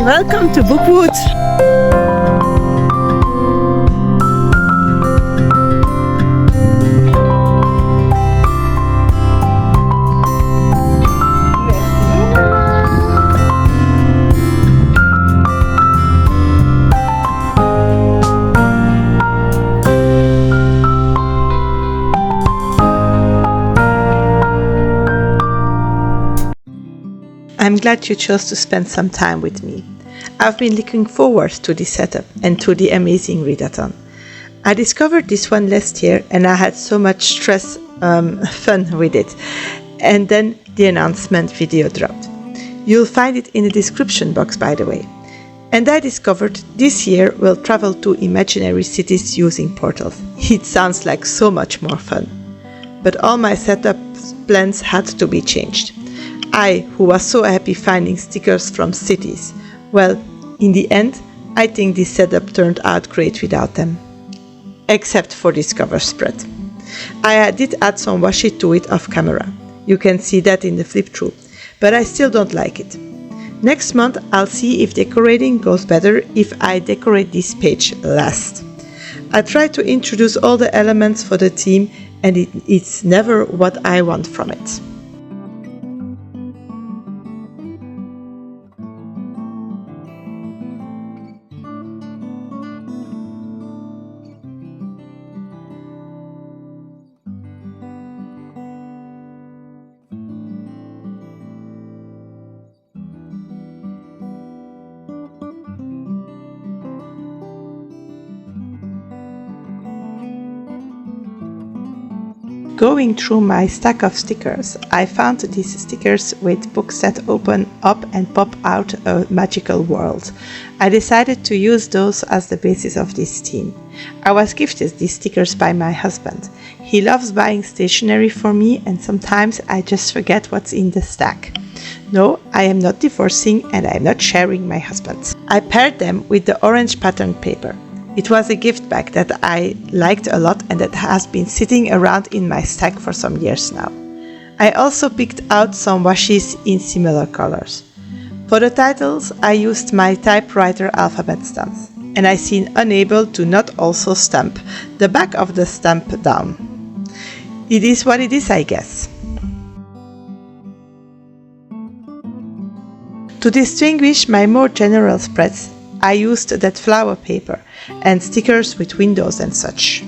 Welcome to Bookwood. I'm glad you chose to spend some time with me. I've been looking forward to this setup and to the amazing readathon. I discovered this one last year and I had so much fun with it. And then the announcement video dropped. You'll find it in the description box, by the way. And I discovered this year we'll travel to imaginary cities using portals. It sounds like so much more fun. But all my setup plans had to be changed. I, who was so happy finding stickers from cities, well, in the end, I think this setup turned out great without them. Except for this cover spread. I did add some washi to it off camera. You can see that in the flip through, but I still don't like it. Next month I'll see if decorating goes better if I decorate this page last. I try to introduce all the elements for the theme and it's never what I want from it. Going through my stack of stickers, I found these stickers with books that open up and pop out a magical world. I decided to use those as the basis of this theme. I was gifted these stickers by my husband. He loves buying stationery for me and sometimes I just forget what's in the stack. No, I am not divorcing and I am not sharing my husband. I paired them with the orange patterned paper. It was a gift bag that I liked a lot and that has been sitting around in my stack for some years now. I also picked out some washes in similar colors. For the titles, I used my typewriter alphabet stamps, and I seem unable to not also stamp the back of the stamp down. It is what it is, I guess. To distinguish my more general spreads, I used that flower paper and stickers with windows and such.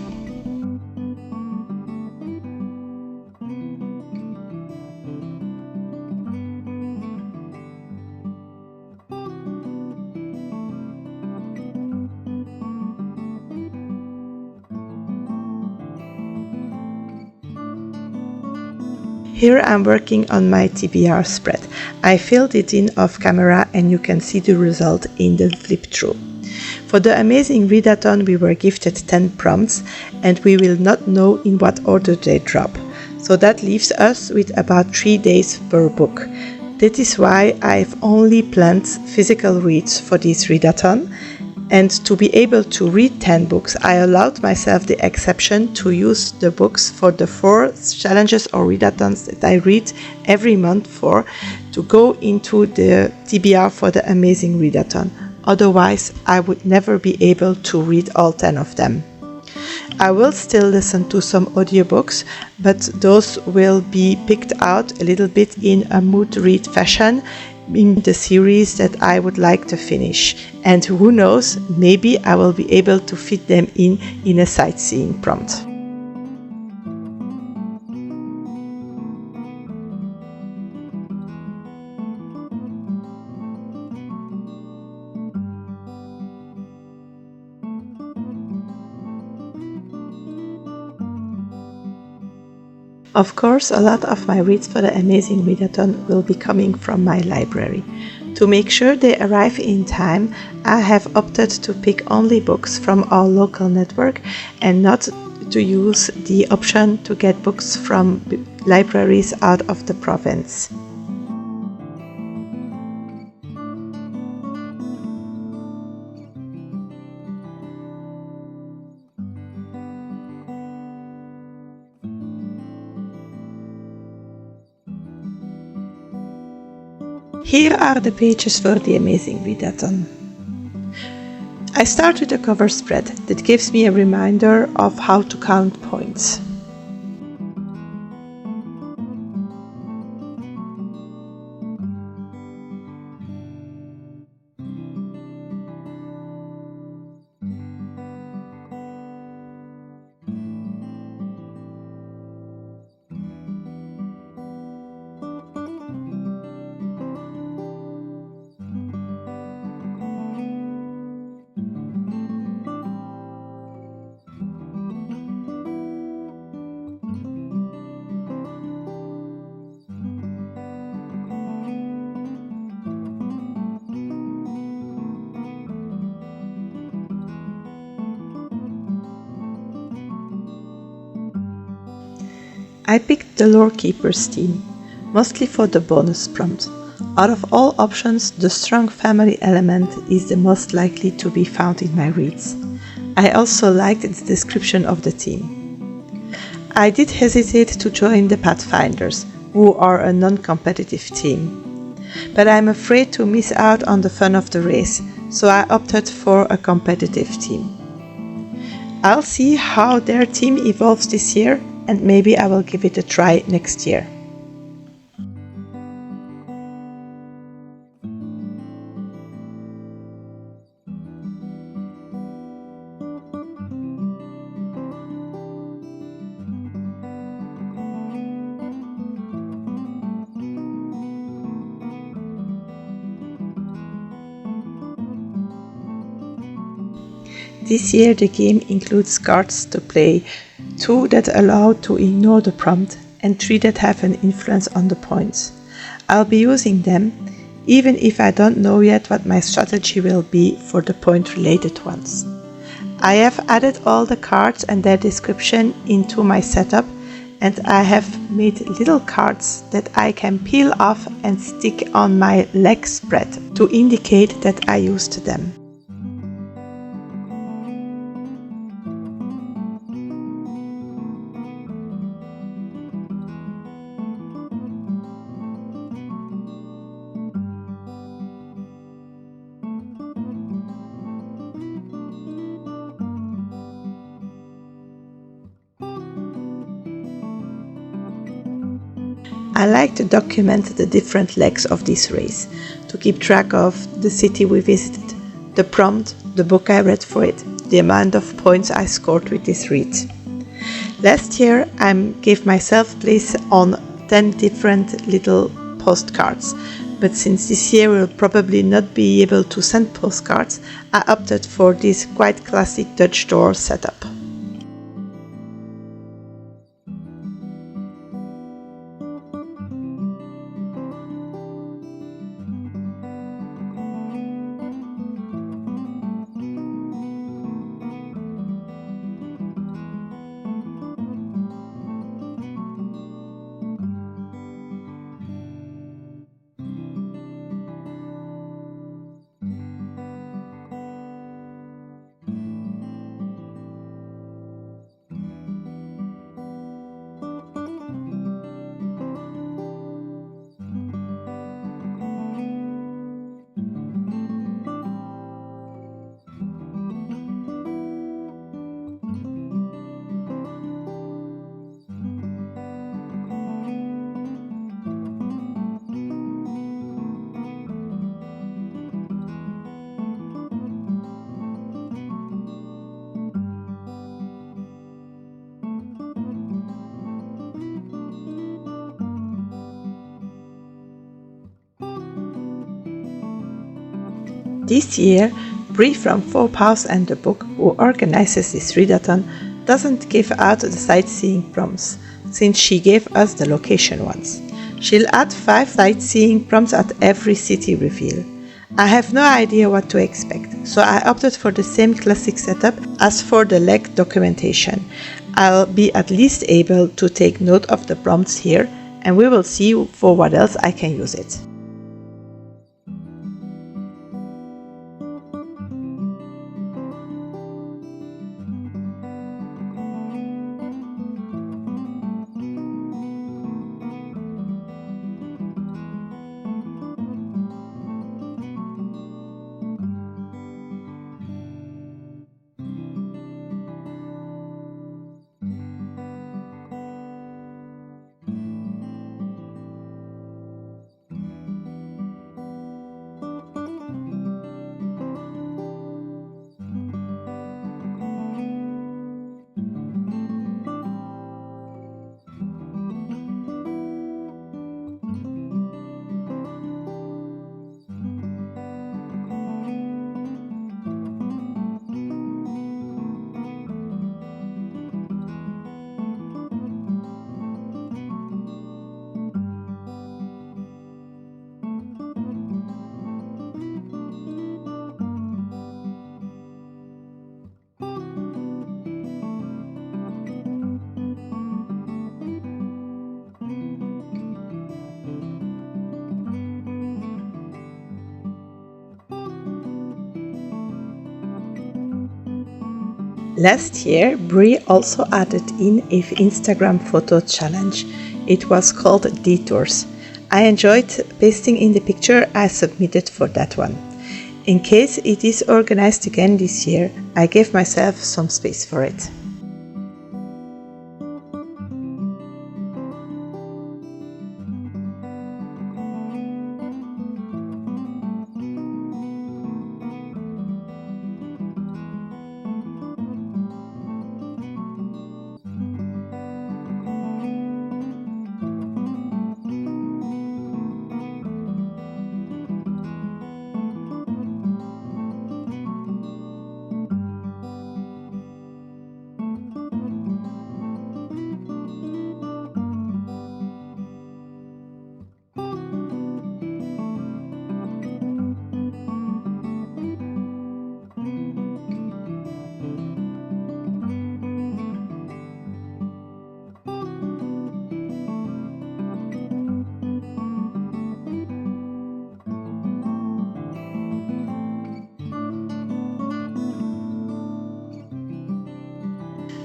Here I'm working on my TBR spread. I filled it in off camera and you can see the result in the flip through. For the amazing readathon we were gifted 10 prompts and we will not know in what order they drop. So that leaves us with about 3 days per book. That is why I've only planned physical reads for this readathon. And to be able to read 10 books, I allowed myself the exception to use the books for the 4 challenges or readathons that I read every month to go into the TBR for the amazing readathon. Otherwise, I would never be able to read all 10 of them. I will still listen to some audiobooks, but those will be picked out a little bit in a mood read fashion in the series that I would like to finish. And who knows, maybe I will be able to fit them in a sightseeing prompt. Of course, a lot of my reads for the amazing readathon will be coming from my library. To make sure they arrive in time, I have opted to pick only books from our local network and not to use the option to get books from libraries out of the province. Here are the pages for the amazing readathon. I start with a cover spread that gives me a reminder of how to count points. I picked the Lorekeepers team, mostly for the bonus prompt. Out of all options, the strong family element is the most likely to be found in my reads. I also liked the description of the team. I did hesitate to join the Pathfinders, who are a non-competitive team. But I'm afraid to miss out on the fun of the race, so I opted for a competitive team. I'll see how their team evolves this year, and maybe I will give it a try next year. This year the game includes cards to play, 2 that allow to ignore the prompt and 3 that have an influence on the points. I'll be using them, even if I don't know yet what my strategy will be for the point related ones. I have added all the cards and their description into my setup, and I have made little cards that I can peel off and stick on my leg spread to indicate that I used them. I like to document the different legs of this race, to keep track of the city we visited, the prompt, the book I read for it, the amount of points I scored with this read. Last year I gave myself place on 10 different little postcards, but since this year we'll probably not be able to send postcards, I opted for this quite classic Dutch door setup. This year, Brie from paws and the book, who organizes this readathon, doesn't give out the sightseeing prompts, since she gave us the location ones. She'll add 5 sightseeing prompts at every city reveal. I have no idea what to expect, so I opted for the same classic setup as for the leg documentation. I'll be at least able to take note of the prompts here, and we will see for what else I can use it. Last year, Brie also added in an Instagram photo challenge. It was called Detours. I enjoyed pasting in the picture I submitted for that one. In case it is organized again this year, I gave myself some space for it.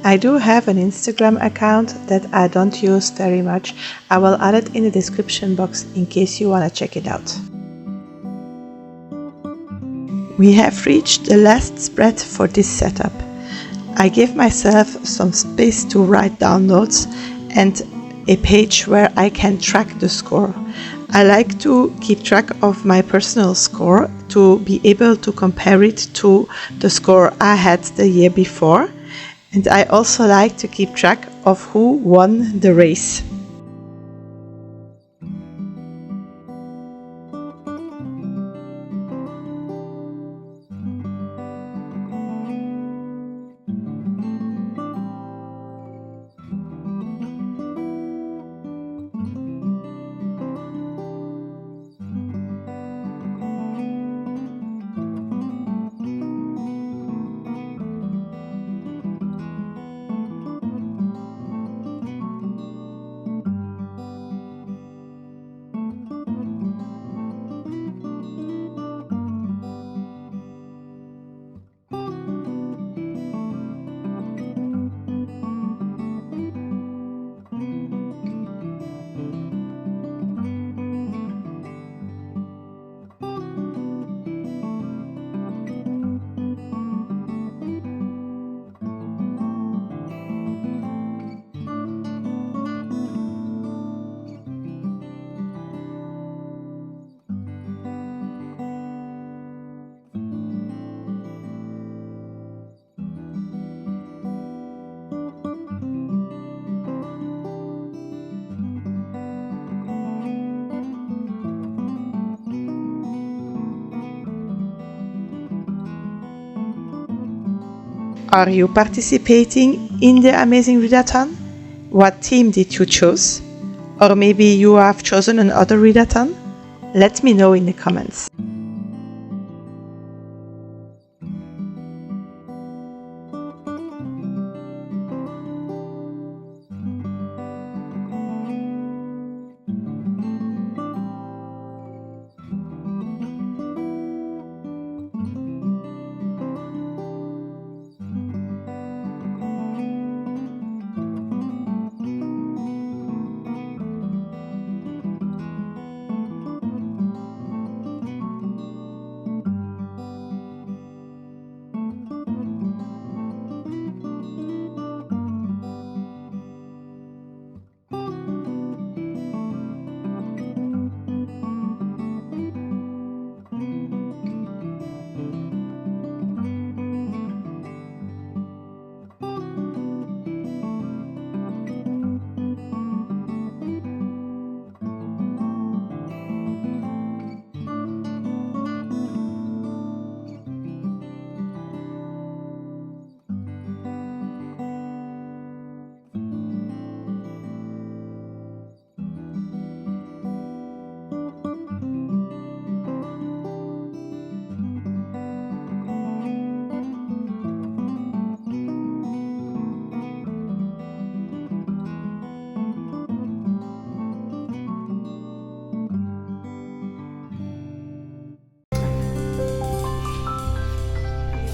I do have an Instagram account that I don't use very much. I will add it in the description box in case you want to check it out. We have reached the last spread for this setup. I gave myself some space to write down notes and a page where I can track the score. I like to keep track of my personal score to be able to compare it to the score I had the year before. And I also like to keep track of who won the race. Are you participating in the Amazing Readathon? What team did you choose? Or maybe you have chosen another readathon? Let me know in the comments.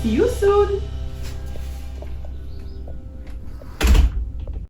See you soon!